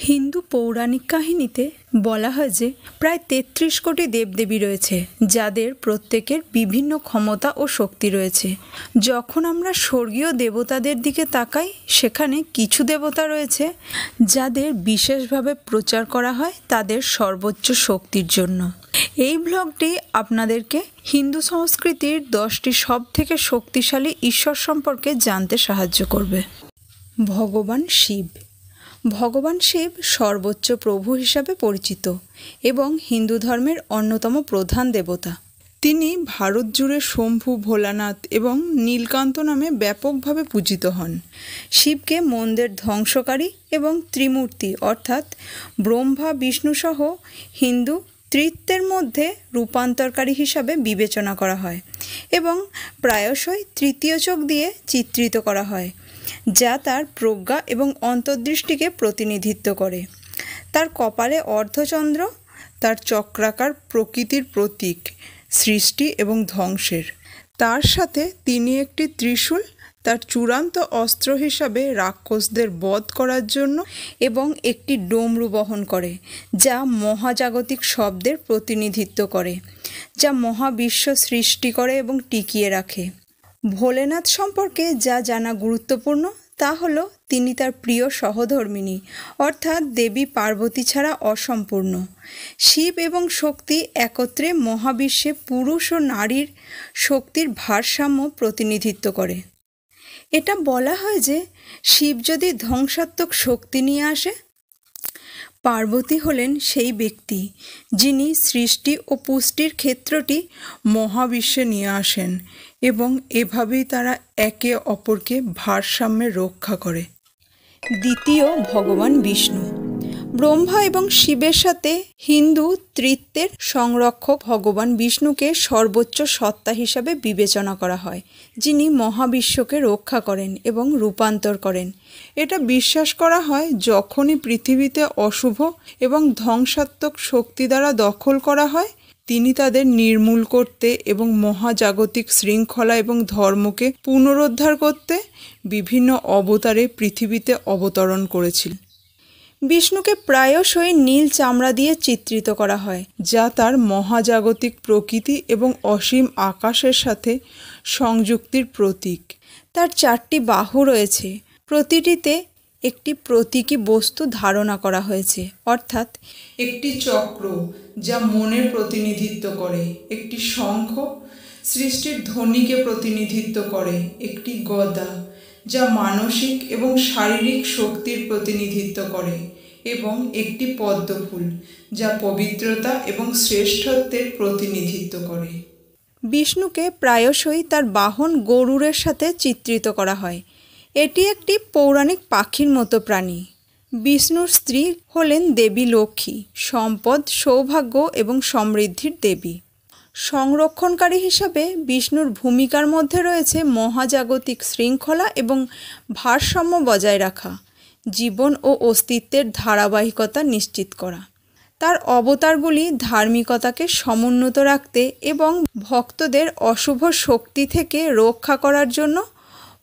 হিন্দু পৌরাণিক কাহিনীতে বলা হয় যে প্রায় ৩৩ কোটি দেবদেবী রয়েছে, যাদের প্রত্যেকের বিভিন্ন ক্ষমতা ও শক্তি রয়েছে। যখন আমরা স্বর্গীয় দেবতাদের দিকে তাকাই, সেখানে কিছু দেবতা রয়েছে যাদের বিশেষভাবে প্রচার করা হয় তাদের সর্বোচ্চ শক্তির জন্য। এই ব্লগটি আপনাদেরকে হিন্দু সংস্কৃতির 10টি সবথেকে শক্তিশালী ঈশ্বর সম্পর্কে জানতে সাহায্য করবে। ভগবান শিব। ভগবান শিব সর্বোচ্চ প্রভু হিসাবে পরিচিত এবং হিন্দু ধর্মের অন্যতম প্রধান দেবতা। তিনি ভারত জুড়ে শম্ভু, ভোলানাথ এবং নীলকান্ত নামে ব্যাপকভাবে পূজিত হন। শিবকে মন্দের ধ্বংসকারী এবং ত্রিমূর্তি অর্থাৎ ব্রহ্মা, বিষ্ণু সহ হিন্দু ত্রিত্বের মধ্যে রূপান্তরকারী হিসাবে বিবেচনা করা হয় এবং প্রায়শই তৃতীয় চোখ দিয়ে চিত্রিত করা হয়, যা তার প্রজ্ঞা এবং অন্তর্দৃষ্টিকে প্রতিনিধিত্ব করে। তার কপালে অর্ধচন্দ্র তার চক্রাকার প্রকৃতির প্রতীক, সৃষ্টি এবং ধ্বংসের। তার সাথে তিনি একটি ত্রিশূল তার চূড়ান্ত অস্ত্র হিসাবে রাক্ষসদের বধ করার জন্য এবং একটি ডমরু বহন করে, যা মহাজাগতিক শব্দের প্রতিনিধিত্ব করে, যা মহাবিশ্ব সৃষ্টি করে এবং টিকিয়ে রাখে। ভোলেনাথ সম্পর্কে যা জানা গুরুত্বপূর্ণ তা হলো তিনি তার প্রিয় সহধর্মিণী অর্থাৎ দেবী পার্বতী ছাড়া অসম্পূর্ণ। শিব এবং শক্তি একত্রে মহাবিশ্বে পুরুষ ও নারীর শক্তির ভারসাম্য প্রতিনিধিত্ব করে। এটা বলা হয় যে শিব যদি ধ্বংসাত্মক শক্তি নিয়ে আসে, পার্বতী হলেন সেই ব্যক্তি যিনি সৃষ্টি ও পুষ্টির ক্ষেত্রটি মহাবিশ্বে নিয়ে আসেন এবং এভাবেই তারা একে অপরকে ভারসাম্যে রক্ষা করে। দ্বিতীয়, ভগবান বিষ্ণু। ব্রহ্মা এবং শিবের সাথে হিন্দু ত্রিত্বের সংরক্ষক ভগবান বিষ্ণুকে সর্বোচ্চ সত্তা হিসাবে বিবেচনা করা হয়, যিনি মহাবিশ্বকে রক্ষা করেন এবং রূপান্তর করেন। এটা বিশ্বাস করা হয় যখনই পৃথিবীতে অশুভ এবং ধ্বংসাত্মক শক্তি দ্বারা দখল করা হয়, তিনি তাদের নির্মূল করতে এবং মহাজাগতিক শৃঙ্খলা এবং ধর্মকে পুনরুদ্ধার করতে বিভিন্ন অবতারে পৃথিবীতে অবতরণ করেছিলেন। বিষ্ণুকে প্রায়শই নীল চামড়া দিয়ে চিত্রিত করা হয়, যা তার মহাজাগতিক প্রকৃতি এবং অসীম আকাশের সাথে সংযুক্তির প্রতীক। তার 4টি বাহু রয়েছে, প্রতিটিতে একটি প্রতীকী বস্তু ধারণা করা হয়েছে, অর্থাৎ একটি চক্র যা মনের প্রতিনিধিত্ব করে, একটি শঙ্খ সৃষ্টির ধ্বনিকে প্রতিনিধিত্ব করে, একটি গদা যা মানসিক এবং শারীরিক শক্তির প্রতিনিধিত্ব করে এবং একটি পদ্মফুল যা পবিত্রতা এবং শ্রেষ্ঠত্বের প্রতিনিধিত্ব করে। বিষ্ণুকে প্রায়শই তার বাহন গরুড়ের সাথে চিত্রিত করা হয়। এটি একটি পৌরাণিক পাখির মতো প্রাণী। বিষ্ণুর স্ত্রী হলেন দেবী লক্ষ্মী, সম্পদ, সৌভাগ্য এবং সমৃদ্ধির দেবী। সংরক্ষণকারী হিসাবে বিষ্ণুর ভূমিকার মধ্যে রয়েছে মহাজাগতিক শৃঙ্খলা এবং ভারসাম্য বজায় রাখা, জীবন ও অস্তিত্বের ধারাবাহিকতা নিশ্চিত করা। তার অবতারগুলি ধার্মিকতাকে সমুন্নত রাখতে এবং ভক্তদের অশুভ শক্তি থেকে রক্ষা করার জন্য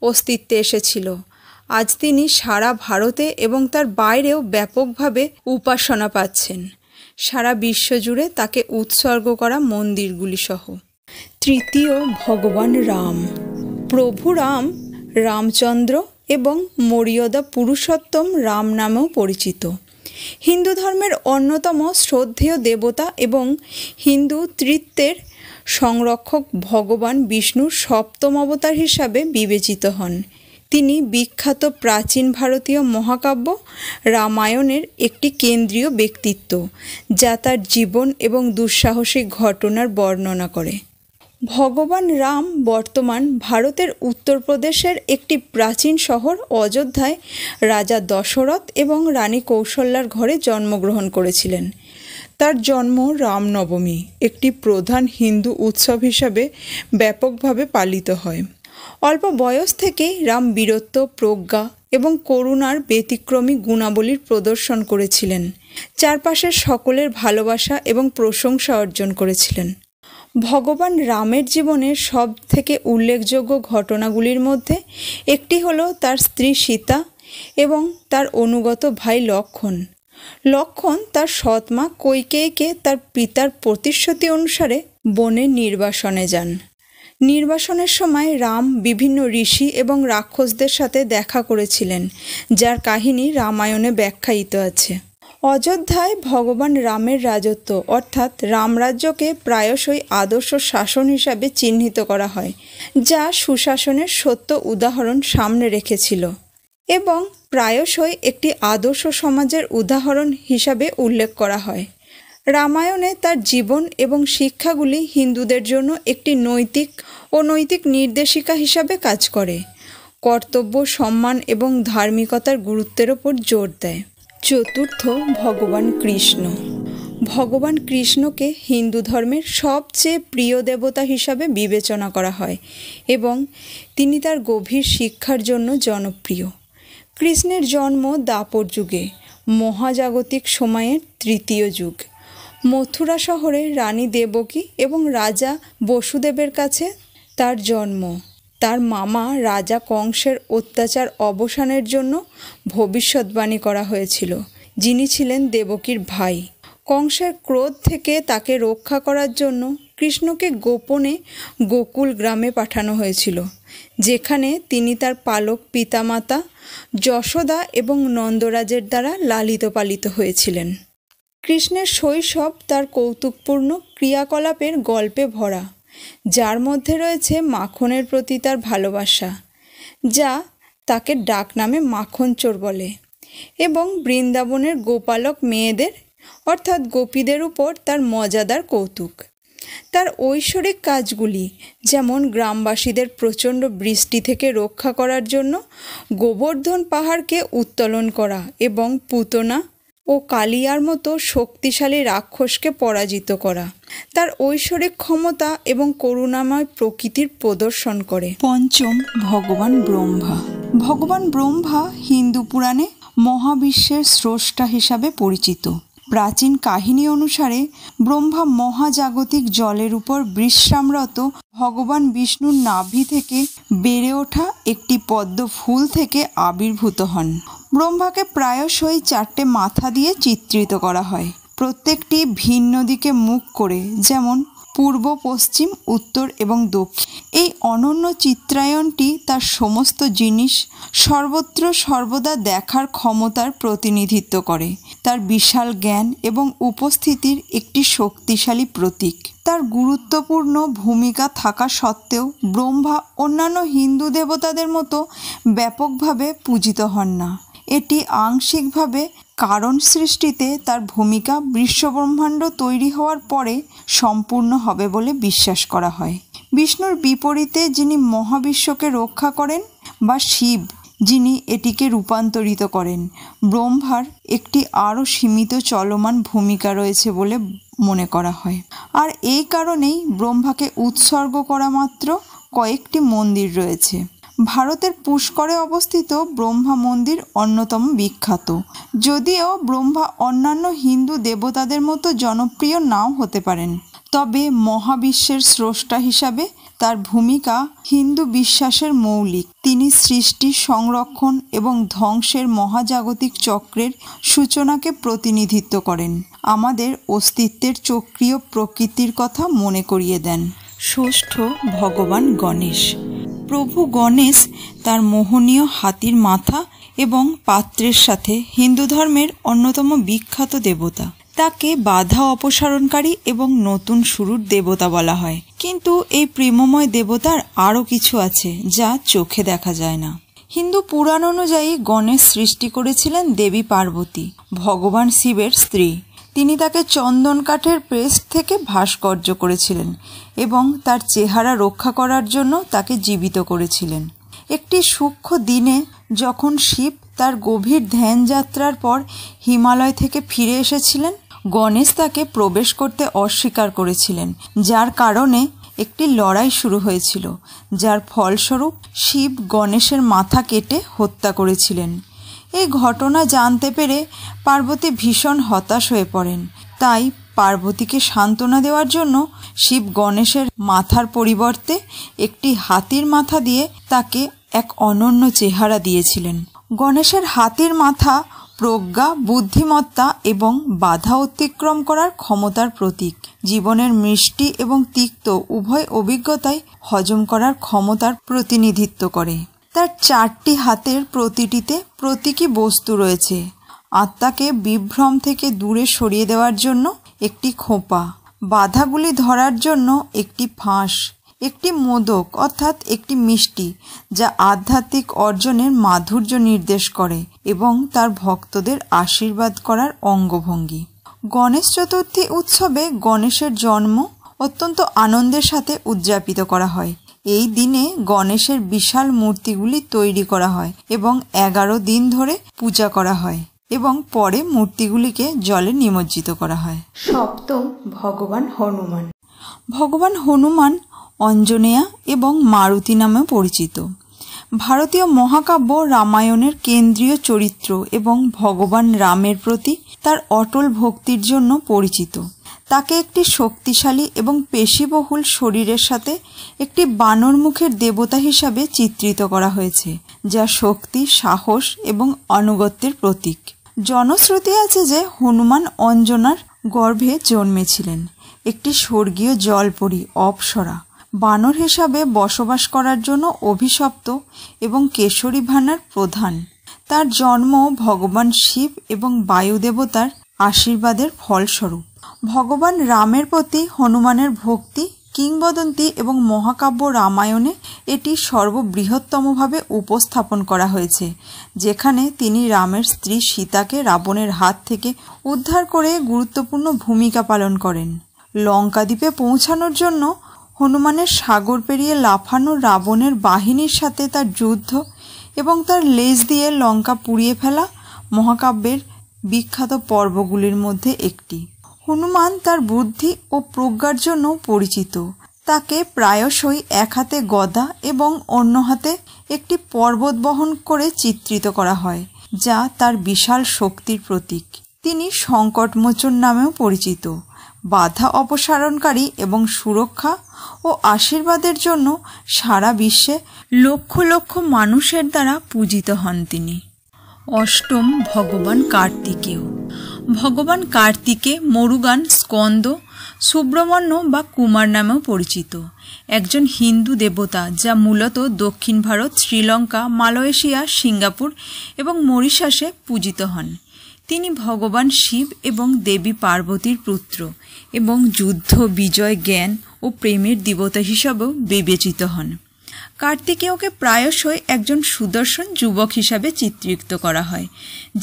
অস্তিত্বে এসেছিল। আজ তিনি সারা ভারতে এবং তার বাইরেও ব্যাপকভাবে উপাসনা পাচ্ছেন, সারা বিশ্ব জুড়ে তাকে উৎসর্গ করা মন্দিরগুলি সহ। তৃতীয়, ভগবান রাম। প্রভু রাম রামচন্দ্র এবং মর্যাদা পুরুষোত্তম রাম নামেও পরিচিত। হিন্দু ধর্মের অন্যতম শ্রদ্ধেয় দেবতা এবং হিন্দু ত্রিত্বের সংরক্ষক ভগবান বিষ্ণুর 7ম অবতার হিসাবে বিবেচিত হন। তিনি বিখ্যাত প্রাচীন ভারতীয় মহাকাব্য রামায়ণের একটি কেন্দ্রীয় ব্যক্তিত্ব, যা তার জীবন এবং দুঃসাহসিক ঘটনার বর্ণনা করে। ভগবান রাম বর্তমান ভারতের উত্তরপ্রদেশের একটি প্রাচীন শহর অযোধ্যায় রাজা দশরথ এবং রানী কৌশল্যার ঘরে জন্মগ্রহণ করেছিলেন। তার জন্ম রামনবমী, একটি প্রধান হিন্দু উৎসব হিসাবে ব্যাপকভাবে পালিত হয়। অল্প বয়স থেকেই রাম বীরত্ব, প্রজ্ঞা এবং করুণার ব্যতিক্রমী গুণাবলীর প্রদর্শন করেছিলেন। চারপাশের সকলের ভালোবাসা এবং প্রশংসা অর্জন করেছিলেন। ভগবান রামের জীবনের সব থেকে উল্লেখযোগ্য ঘটনাগুলির মধ্যে একটি হলো তার স্ত্রী সীতা এবং তার অনুগত ভাই লক্ষ্মণ। লক্ষ্মণ তার সৎ মা কৈকেয়ীকে তার পিতার প্রতিশ্রুতি অনুসারে বনে নির্বাসনে যান। নির্বাসনের সময় রাম বিভিন্ন ঋষি এবং রাক্ষসদের সাথে দেখা করেছিলেন, যার কাহিনী রামায়ণে ব্যাখ্যায়িত আছে। অযোধ্যায় ভগবান রামের রাজত্ব অর্থাৎ রামরাজ্যকে প্রায়শই আদর্শ শাসন হিসাবে চিহ্নিত করা হয়, যা সুশাসনের সত্য উদাহরণ সামনে রেখেছিল এবং প্রায়শই একটি আদর্শ সমাজের উদাহরণ হিসাবে উল্লেখ করা হয়। রামায়ণে তার জীবন এবং শিক্ষাগুলি হিন্দুদের জন্য একটি নৈতিক নির্দেশিকা হিসাবে কাজ করে, কর্তব্য, সম্মান এবং ধার্মিকতার গুরুত্বের ওপর জোর দেয়। চতুর্থ, ভগবান কৃষ্ণ। ভগবান কৃষ্ণকে হিন্দু ধর্মের সবচেয়ে প্রিয় দেবতা হিসাবে বিবেচনা করা হয় এবং তিনি তার গভীর শিক্ষার জন্য জনপ্রিয়। কৃষ্ণের জন্ম দ্বাপর যুগে, মহাজাগতিক সময়ের তৃতীয় যুগ। মথুরা শহরে রানী দেবকী এবং রাজা বসুদেবের কাছে তার জন্ম। তার মামা রাজা কংসের অত্যাচার অবসানের জন্য ভবিষ্যৎবাণী করা হয়েছিল, যিনি ছিলেন দেবকীর ভাই। কংসের ক্রোধ থেকে তাকে রক্ষা করার জন্য কৃষ্ণকে গোপনে গোকুল গ্রামে পাঠানো হয়েছিল, যেখানে তিনি তার পালক পিতামাতা যশোদা এবং নন্দরাজের দ্বারা লালিত পালিত হয়েছিলেন। কৃষ্ণের শৈশব তার কৌতুকপূর্ণ ক্রিয়াকলাপের গল্পে ভরা, যার মধ্যে রয়েছে মাখনের প্রতি তার ভালোবাসা, যা তাকে ডাকনামে মাখন চোর বলে, এবং বৃন্দাবনের গোপালক মেয়েদের অর্থাৎ গোপীদের উপর তার মজাদার কৌতুক। তার ঐশ্বরিক কাজগুলি, যেমন গ্রামবাসীদের প্রচণ্ড বৃষ্টি থেকে রক্ষা করার জন্য গোবর্ধন পাহাড়কে উত্তোলন করা এবং পুতনা ও কালিয়ার মতো শক্তিশালী রাক্ষসকে পরাজিত করা, তার ঐশ্বরিক ক্ষমতা এবং করুণাময় প্রকৃতির প্রদর্শন করে। পঞ্চম, ভগবান ব্রহ্মা। ভগবান ব্রহ্মা হিন্দু পুরাণে মহাবিশ্বের স্রষ্টা হিসাবে পরিচিত। প্রাচীন কাহিনী অনুসারে ব্রহ্মা মহাজাগতিক জলের উপর বিশ্রামরত ভগবান বিষ্ণুর নাভি থেকে বেড়ে ওঠা একটি পদ্ম ফুল থেকে আবির্ভূত হন। ব্রহ্মাকে প্রায়শই 4টে মাথা দিয়ে চিত্রিত করা হয়, প্রত্যেকটি ভিন্ন দিকে মুখ করে, যেমন পূর্ব, পশ্চিম, উত্তর এবং দক্ষিণ। এই অনন্য চিত্রায়নটি তার সমস্ত জিনিস সর্বত্র সর্বদা দেখার ক্ষমতার প্রতিনিধিত্ব করে, তার বিশাল জ্ঞান এবং উপস্থিতির একটি শক্তিশালী প্রতীক। তার গুরুত্বপূর্ণ ভূমিকা থাকা সত্ত্বেও ব্রহ্মা অন্যান্য হিন্দু দেবতাদের মতো ব্যাপকভাবে পূজিত হন না। এটি আংশিকভাবে কারণ সৃষ্টিতে তার ভূমিকা বিশ্বব্রহ্মাণ্ড তৈরি হওয়ার পরে সম্পূর্ণ হবে বলে বিশ্বাস করা হয়। বিষ্ণুর বিপরীতে যিনি মহাবিশ্বকে রক্ষা করেন, বা শিব, যিনি এটিকে রূপান্তরিত করেন, ব্রহ্মার একটি আরও সীমিত চলমান ভূমিকা রয়েছে বলে মনে করা হয়। আর এই কারণেই ব্রহ্মাকে উৎসর্গ করা মাত্র কয়েকটি মন্দির রয়েছে। ভারতের পুষ্করে অবস্থিত ব্রহ্মা মন্দির অন্যতম বিখ্যাত, যদিও ব্রহ্মা অন্যান্য হিন্দু দেবতাদের মতো জনপ্রিয় নাও হতে পারেন, তবে মহাবিশ্বের স্রষ্টা হিসাবে তার ভূমিকা হিন্দু বিশ্বাসের মৌলিক। তিনি সৃষ্টি, সংরক্ষণ এবং ধ্বংসের মহাজাগতিক চক্রের সূচনাকে প্রতিনিধিত্ব করেন, আমাদের অস্তিত্বের চক্রীয় প্রকৃতির কথা মনে করিয়ে দেন। ষষ্ঠ, ভগবান গণেশ। প্রভু গণেশ তার মোহনীয় হাতির মাথা এবং পাত্রের সাথে হিন্দু ধর্মের অন্যতম বিখ্যাত দেবতা। তাকে বাধা অপসারণকারী এবং নতুন শুরুর দেবতা বলা হয়, কিন্তু এই প্রেমময় দেবতার আরও কিছু আছে যা চোখে দেখা যায় না। হিন্দু পুরাণ অনুযায়ী গণেশ সৃষ্টি করেছিলেন দেবী পার্বতী, ভগবান শিবের স্ত্রী। তিনি তাকে চন্দন কাঠের পেস্ট থেকে ভাস্কর্য করেছিলেন এবং তার চেহারা রক্ষা করার জন্য তাকে জীবিত করেছিলেন। একটি সূক্ষ্ম দিনে যখন শিব তার গভীর ধ্যানযাত্রার পর হিমালয় থেকে ফিরে এসেছিলেন, গণেশ তাকে প্রবেশ করতে অস্বীকার করেছিলেন, যার কারণে একটি লড়াই শুরু হয়েছিল, যার ফলস্বরূপ শিব গণেশের মাথা কেটে হত্যা করেছিলেন। এই ঘটনা জানতে পেরে পার্বতী ভীষণ হতাশ হয়ে পড়েন। তাই পার্বতীকে সান্ত্বনা দেওয়ার জন্য শিব গণেশের মাথার পরিবর্তে একটি হাতির মাথা দিয়ে তাকে এক অনন্য চেহারা দিয়েছিলেন। গণেশের হাতির মাথা প্রজ্ঞা, বুদ্ধিমত্তা এবং বাধা অতিক্রম করার ক্ষমতার প্রতীক। জীবনের মিষ্টি এবং তিক্ত উভয় অভিজ্ঞতাই হজম করার ক্ষমতার প্রতিনিধিত্ব করে। তার 4টি হাতের প্রতিটিতে প্রতীকী বস্তু রয়েছে। আত্মাকে বিভ্রম থেকে দূরে সরিয়ে দেওয়ার জন্য একটি খোঁপা, বাধাগুলি ধরার জন্য একটি ফাঁস, একটি মোদক অর্থাৎ একটি মিষ্টি যা আধ্যাত্মিক অর্জনের মাধুর্য নির্দেশ করে এবং তার ভক্তদের আশীর্বাদ করার অঙ্গভঙ্গি। গণেশ চতুর্থী উৎসবে গণেশের জন্ম অত্যন্ত আনন্দের সাথে উদযাপিত করা হয়। এই দিনে গণেশের বিশাল মূর্তিগুলি তৈরি করা হয় এবং 11 দিন ধরে পূজা করা হয় এবং পরে মূর্তিগুলিকে জলে নিমজ্জিত করা হয়। সপ্তম, ভগবান হনুমান। ভগবান হনুমান অঞ্জনেয়া এবং মারুতি নামে পরিচিত। ভারতীয় মহাকাব্য রামায়ণের কেন্দ্রীয় চরিত্র এবং ভগবান রামের প্রতি তার অটল ভক্তির জন্য পরিচিত। তাকে একটি শক্তিশালী এবং পেশিবহুল শরীরের সাথে একটি বানর মুখের দেবতা হিসাবে চিত্রিত করা হয়েছে, যা শক্তি, সাহস এবং আনুগত্যের প্রতীক। জনশ্রুতি আছে যে হনুমান অঞ্জনার গর্ভে জন্মেছিলেন, একটি স্বর্গীয় জলপরী অপ্সরা বানর হিসাবে বসবাস করার জন্য অভিশপ্ত এবং কেশরী ভানার প্রধান। তার জন্ম ভগবান শিব এবং বায়ু দেবতার আশীর্বাদের ফলস্বরূপ। ভগবান রামের প্রতি হনুমানের ভক্তি, কিংবদন্তি এবং মহাকাব্য রামায়ণে এটি সর্ববৃহত্তমভাবে উপস্থাপন করা হয়েছে, যেখানে তিনি রামের স্ত্রী সীতাকে রাবণের হাত থেকে উদ্ধার করে গুরুত্বপূর্ণ ভূমিকা পালন করেন। লঙ্কা দ্বীপে পৌঁছানোর জন্য হনুমানের সাগর পেরিয়ে লাফানো রাবণের বাহিনীর সাথে তার যুদ্ধ এবং তার লেজ দিয়ে লঙ্কা পুড়িয়ে ফেলা মহাকাব্যের বিখ্যাত পর্বগুলির মধ্যে একটি। হনুমান তার বুদ্ধি ও প্রজ্ঞার জন্য পরিচিত। তাকে প্রায়শই এক হাতে গদা এবং অন্য হাতে একটি পর্বত বহন করে চিত্রিত করা হয়, যা তার বিশাল শক্তির প্রতীক। তিনি সংকটমোচন নামেও পরিচিত। বাধা অপসারণকারী এবং সুরক্ষা ও আশীর্বাদের জন্য সারা বিশ্বে লক্ষ লক্ষ মানুষের দ্বারা পূজিত হন তিনি। অষ্টম, ভগবান কার্তিকেয়। ভগবান কার্তিকে মরুগান, স্কন্দ, সুব্রহ্মণ্য বা কুমার নামেও পরিচিত, একজন হিন্দু দেবতা যা মূলত দক্ষিণ ভারত, শ্রীলঙ্কা, মালয়েশিয়া, সিঙ্গাপুর এবং মরিশাসে পূজিত হন। তিনি ভগবান শিব এবং দেবী পার্বতীর পুত্র এবং যুদ্ধ, বিজয়, জ্ঞান ও প্রেমের দেবতা হিসাবেও বিবেচিত হন। কার্তিকেয়কে প্রায়শই একজন সুদর্শন যুবক হিসাবে চিত্রিত করা হয়,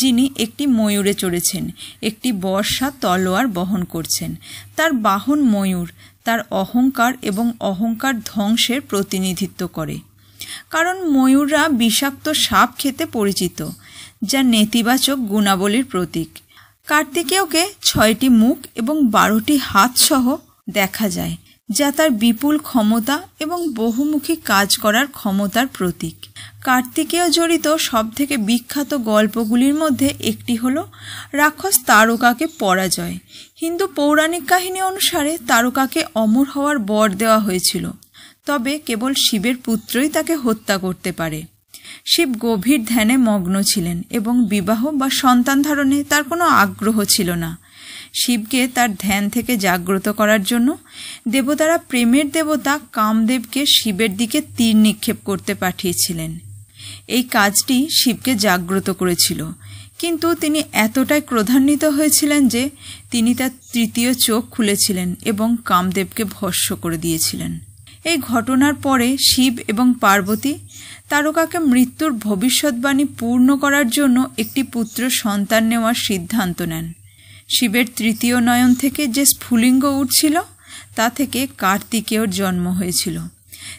যিনি একটি ময়ূরে চড়েছেন, একটি বর্ষা তলোয়ার বহন করছেন। তার বাহন ময়ূর তার অহংকার এবং অহংকার ধ্বংসের প্রতিনিধিত্ব করে, কারণ ময়ূররা বিষাক্ত সাপ খেতে পরিচিত, যা নেতিবাচক গুণাবলীর প্রতীক। কার্তিকেয়কে 6টি মুখ এবং 12টি হাত সহ দেখা যায়, যা তার বিপুল ক্ষমতা এবং বহুমুখী কাজ করার ক্ষমতার প্রতীক। কার্তিকেয় জড়িত সবথেকে বিখ্যাত গল্পগুলির মধ্যে একটি হল রাক্ষস তারকাকে পরাজয়। হিন্দু পৌরাণিক কাহিনী অনুসারে তারকাকে অমর হওয়ার বর দেওয়া হয়েছিল, তবে কেবল শিবের পুত্রই তাকে হত্যা করতে পারে। শিব গভীর ধ্যানে মগ্ন ছিলেন এবং বিবাহ বা সন্তান ধারণে তার কোনো আগ্রহ ছিল না। শিবকে তার ধ্যান থেকে জাগ্রত করার জন্য দেবতারা প্রেমের দেবতা কামদেবকে শিবের দিকে তীর নিক্ষেপ করতে পাঠিয়েছিলেন। এই কাজটি শিবকে জাগ্রত করেছিল, কিন্তু তিনি এতটাই ক্রোধান্বিত হয়েছিলেন যে তিনি তার 3য় চোখ খুলেছিলেন এবং কামদেবকে ভস্ম করে দিয়েছিলেন। এই ঘটনার পরে শিব এবং পার্বতী তারকাকে মৃত্যুর ভবিষ্যৎবাণী পূর্ণ করার জন্য একটি পুত্র সন্তান নেওয়ার সিদ্ধান্ত নেন। শিবের 3য় নয়ন থেকে যে স্ফুলিঙ্গ উঠছিল তা থেকে কার্তিকেয়র জন্ম হয়েছিল।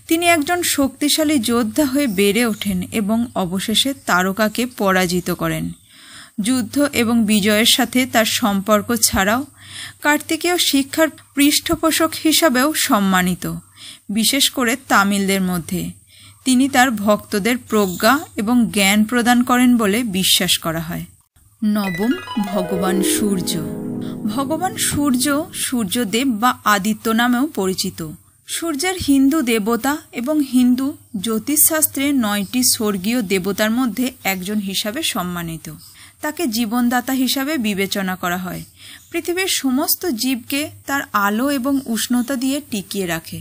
তিনি একজন শক্তিশালী যোদ্ধা হয়ে বেড়ে ওঠেন এবং অবশেষে তারকাকে পরাজিত করেন। যুদ্ধ এবং বিজয়ের সাথে তার সম্পর্ক ছাড়াও কার্তিকেয় শিক্ষার পৃষ্ঠপোষক হিসাবেও সম্মানিত, বিশেষ করে তামিলদের মধ্যে। তিনি তার ভক্তদের প্রজ্ঞা এবং জ্ঞান প্রদান করেন বলে বিশ্বাস করা হয়। নবম, ভগবান সূর্য। ভগবান সূর্য সূর্যদেব বা আদিত্য নামেও পরিচিত। সূর্যের হিন্দু দেবতা এবং হিন্দু জ্যোতিষশাস্ত্রে 9টি স্বর্গীয় দেবতার মধ্যে একজন হিসাবে সম্মানিত। তাকে জীবনদাতা হিসাবে বিবেচনা করা হয়। পৃথিবীর সমস্ত জীবকে তার আলো এবং উষ্ণতা দিয়ে টিকিয়ে রাখে।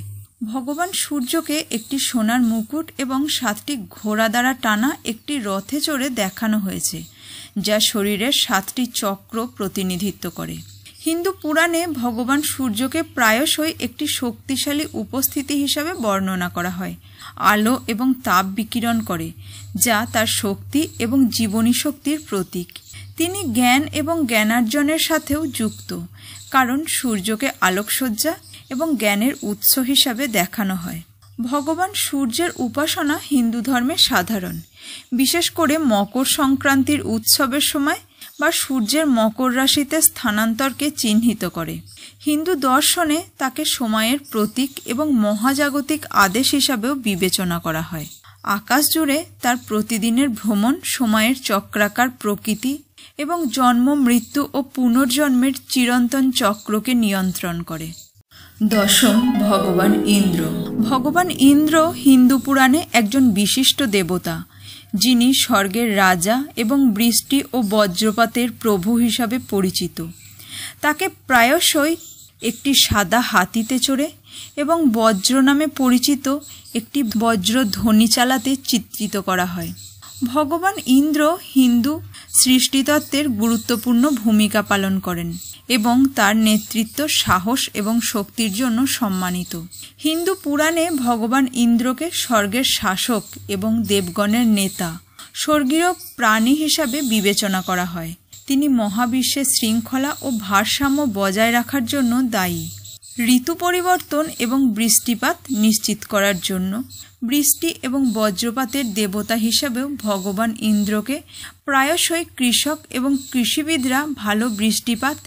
ভগবান সূর্যকে একটি সোনার মুকুট এবং 7টি ঘোড়া দ্বারা টানা একটি রথে চড়ে দেখানো হয়েছে, যা শরীরের 7টি চক্র প্রতিনিধিত্ব করে। হিন্দু পুরাণে ভগবান সূর্যকে প্রায়শই একটি শক্তিশালী উপস্থিতি হিসাবে বর্ণনা করা হয়। আলো এবং তাপ বিকিরণ করে, যা তার শক্তি এবং জীবনী শক্তির প্রতীক। তিনি জ্ঞান এবং জ্ঞানার্জনের সাথেও যুক্ত, কারণ সূর্যকে আলোকসজ্জা এবং জ্ঞানের উৎস হিসাবে দেখানো হয়। ভগবান সূর্যের উপাসনা হিন্দু ধর্মে সাধারণ, বিশেষ করে মকর সংক্রান্তির উৎসবের সময় বা সূর্যের মকর রাশিতে স্থানান্তরকে চিহ্নিত করে। হিন্দু দর্শনে তাকে সময়ের প্রতীক এবং মহাজাগতিক আদেশ হিসাবেও বিবেচনা করা হয়। আকাশ জুড়ে তার প্রতিদিনের ভ্রমণ সময়ের চক্রাকার প্রকৃতি এবং জন্ম, মৃত্যু ও পুনর্জন্মের চিরন্তন চক্রকে নিয়ন্ত্রণ করে। দশম, ভগবান ইন্দ্র। ভগবান ইন্দ্র হিন্দু পুরাণে একজন বিশিষ্ট দেবতা, যিনি স্বর্গের রাজা এবং বৃষ্টি ও বজ্রপাতের প্রভু হিসাবে পরিচিত। তাকে প্রায়শই একটি সাদা হাতিতে চড়ে এবং বজ্র নামে পরিচিত একটি বজ্রধ্বনি চালাতে চিত্রিত করা হয়। ভগবান ইন্দ্র হিন্দু সৃষ্টিতত্ত্বের গুরুত্বপূর্ণ ভূমিকা পালন করেন এবং তার নেতৃত্ব, সাহস এবং শক্তির জন্য সম্মানিত। হিন্দু পুরাণে ভগবান ইন্দ্রকে স্বর্গের শাসক এবং দেবগণের নেতা, স্বর্গীয় প্রাণী হিসাবে বিবেচনা করা হয়। তিনি মহাবিশ্বের শৃঙ্খলা ও ভারসাম্য বজায় রাখার জন্য দায়ী। ঋতু পরিবর্তন এবং বৃষ্টিপাত নিশ্চিত করার জন্য বৃষ্টি এবং বজ্রপাতের দেবতা হিসাবেও ভগবান ইন্দ্রকে প্রায়শই কৃষক এবং কৃষিবিদরা ভালো বৃষ্টিপাত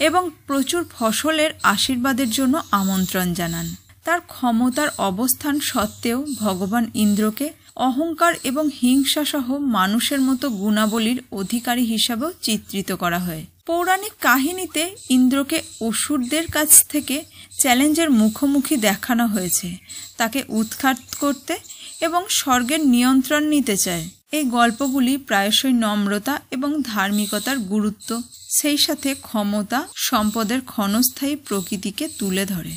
এবং প্রচুর ফসলের আশীর্বাদের জন্য আমন্ত্রণ জানান। তার ক্ষমতার অবস্থান সত্ত্বেও ভগবান ইন্দ্রকে অহংকার এবং হিংসাসহ মানুষের মতো গুণাবলীর অধিকারী হিসাবেও চিত্রিত করা হয়। পৌরাণিক কাহিনীতে ইন্দ্রকে অসুরদের কাছ থেকে চ্যালেঞ্জের মুখোমুখি দেখানো হয়েছে, তাকে উৎখাত করতে এবং স্বর্গের নিয়ন্ত্রণ নিতে চায়। এই গল্পগুলি প্রায়শই নম্রতা এবং ধার্মিকতার গুরুত্ব, সেই সাথে ক্ষমতা, সম্পদের ক্ষণস্থায়ী প্রকৃতিকে তুলে ধরে।